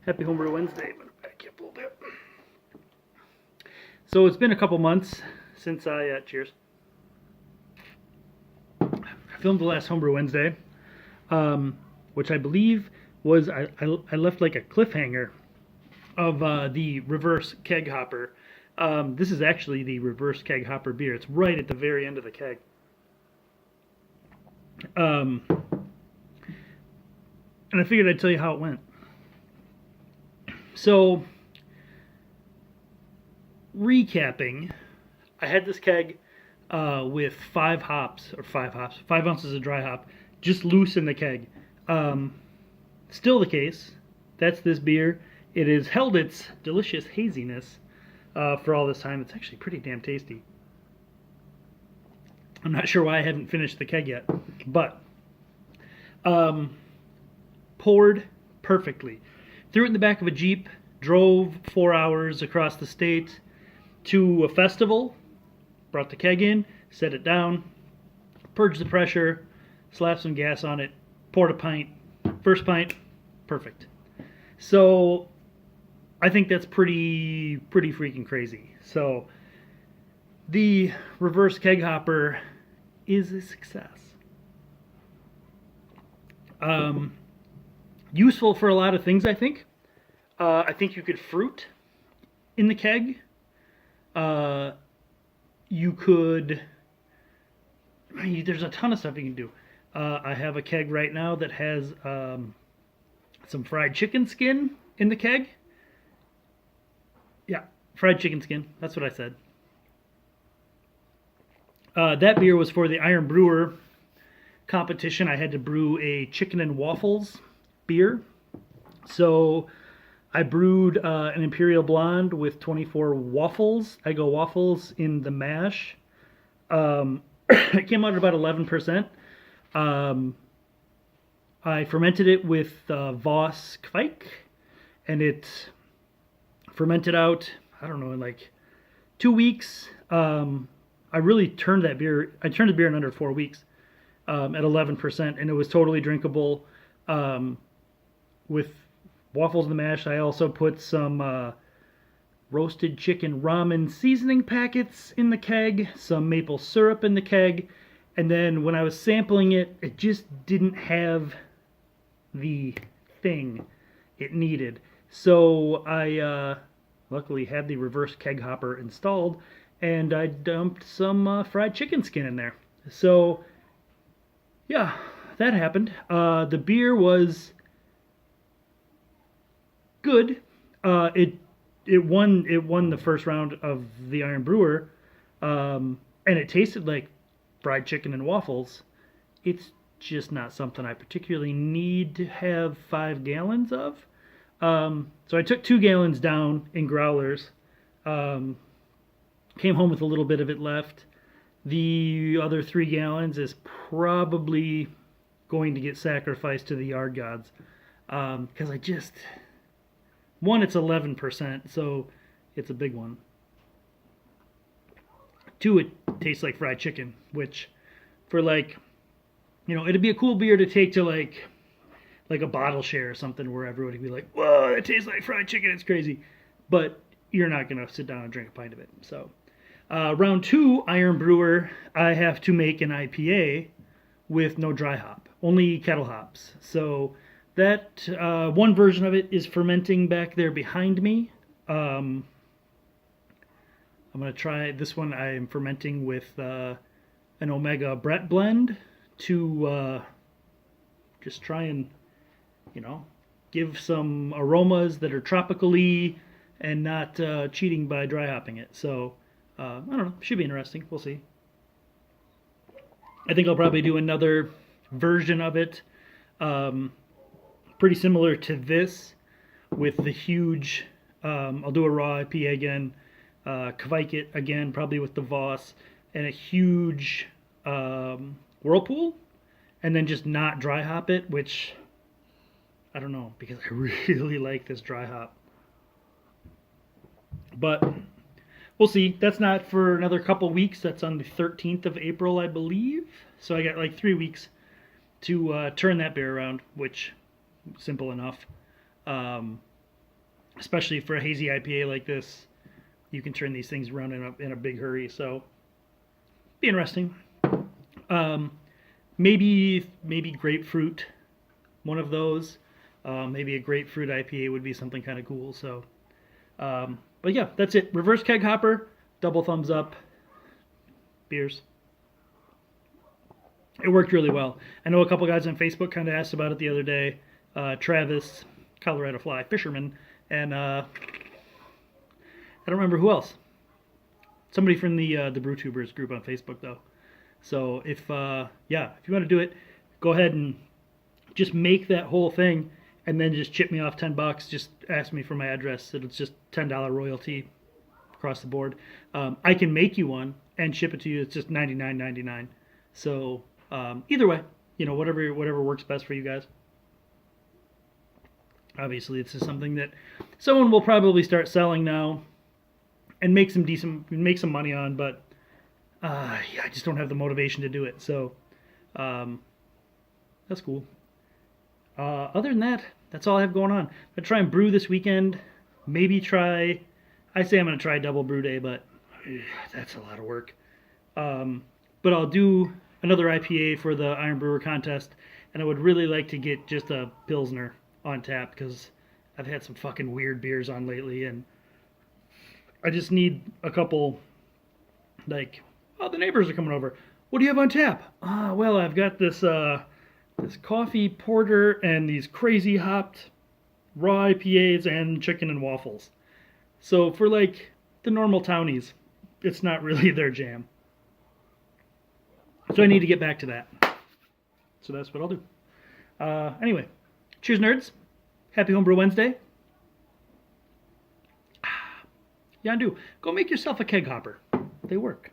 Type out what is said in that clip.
Happy Homebrew Wednesday. I'm going to back you up a little bit. So it's been a couple months since cheers. I filmed the last Homebrew Wednesday, which I believe was, I left like a cliffhanger of the reverse keg hopper. This is actually the reverse keg hopper beer. It's right at the very end of the keg. And I figured I'd tell you how it went. So, recapping, I had this keg with 5 ounces of dry hop, just loose in the keg. Still the case. That's this beer. It has held its delicious haziness for all this time. It's actually pretty damn tasty. I'm not sure why I haven't finished the keg yet, but poured perfectly. Threw it in the back of a Jeep, drove 4 hours across the state to a festival, brought the keg in, set it down, purged the pressure, slapped some gas on it, poured a pint. First pint, perfect. So I think that's pretty freaking crazy. So the reverse keg hopper is a success. Useful for a lot of things, I think. I think you could fruit in the keg. You could... There's a ton of stuff you can do. I have a keg right now that has some fried chicken skin in the keg. Yeah, fried chicken skin. That's what I said. That beer was for the Iron Brewer competition. I had to brew a chicken and waffles beer. So I brewed an Imperial Blonde with 24 waffles. I go waffles in the mash. It came out at about 11%. I fermented it with Voss Kvike, and it fermented out, I don't know, in like 2 weeks. I really turned that beer, I turned the beer in under 4 weeks at 11%, and it was totally drinkable with waffles in the mash. I also put some roasted chicken ramen seasoning packets in the keg, some maple syrup in the keg, and then when I was sampling it, it just didn't have the thing it needed. So I luckily had the reverse keg hopper installed, and I dumped some fried chicken skin in there. So yeah, that happened. The beer was good. It won the first round of the Iron Brewer, and it tasted like fried chicken and waffles. It's just not something I particularly need to have 5 gallons of. So I took 2 gallons down in growlers. Came home with a little bit of it left. The other 3 gallons is probably going to get sacrificed to the yard gods, because one, it's 11%, so it's a big one. 2, it tastes like fried chicken, which for it'd be a cool beer to take to like a bottle share or something where everybody would be like, whoa, that tastes like fried chicken, it's crazy. But you're not going to sit down and drink a pint of it. So round 2, Iron Brewer, I have to make an IPA with no dry hop, only kettle hops. So that one version of it is fermenting back there behind me. I'm going to try this one. I am fermenting with an Omega Brett blend to just try and, give some aromas that are tropical-y and not cheating by dry hopping it. So, I don't know. Should be interesting. We'll see. I think I'll probably do another version of it, pretty similar to this, with the huge, I'll do a raw IPA again, Kvike it again, probably with the Voss, and a huge whirlpool, and then just not dry hop it, which, I don't know, because I really like this dry hop. But we'll see. That's not for another couple weeks. That's on the 13th of April, I believe. So I got like 3 weeks to turn that beer around, which simple enough. especially for a hazy IPA like this. You can turn these things around in a big hurry. So, be interesting. Maybe grapefruit, one of those. Maybe a grapefruit IPA would be something kind of cool. So, but yeah, that's it. Reverse keg hopper, double thumbs up. Beers. It worked really well. I know a couple guys on Facebook kind of asked about it the other day. Travis, Colorado Fly Fisherman, and I don't remember who else. Somebody from the BrewTubers group on Facebook though. So if you want to do it, go ahead and just make that whole thing, and then just chip me off $10. Just ask me for my address. It's just $10 royalty across the board. I can make you one and ship it to you. It's just $99.99. So either way, whatever works best for you guys. Obviously, this is something that someone will probably start selling now and make some money on, but I just don't have the motivation to do it. So that's cool. Other than that, that's all I have going on. I'm gonna try and brew this weekend. I say I'm gonna try double brew day, but that's a lot of work. But I'll do another IPA for the Iron Brewer contest, and I would really like to get just a Pilsner on tap because I've had some fucking weird beers on lately, and I just need a couple, the neighbors are coming over. What do you have on tap? Well, I've got this coffee porter and these crazy hopped raw IPAs and chicken and waffles. So for the normal townies, it's not really their jam. So I need to get back to that. So that's what I'll do. Anyway, cheers, nerds. Happy Homebrew Wednesday. Yandu, go make yourself a keg hopper. They work.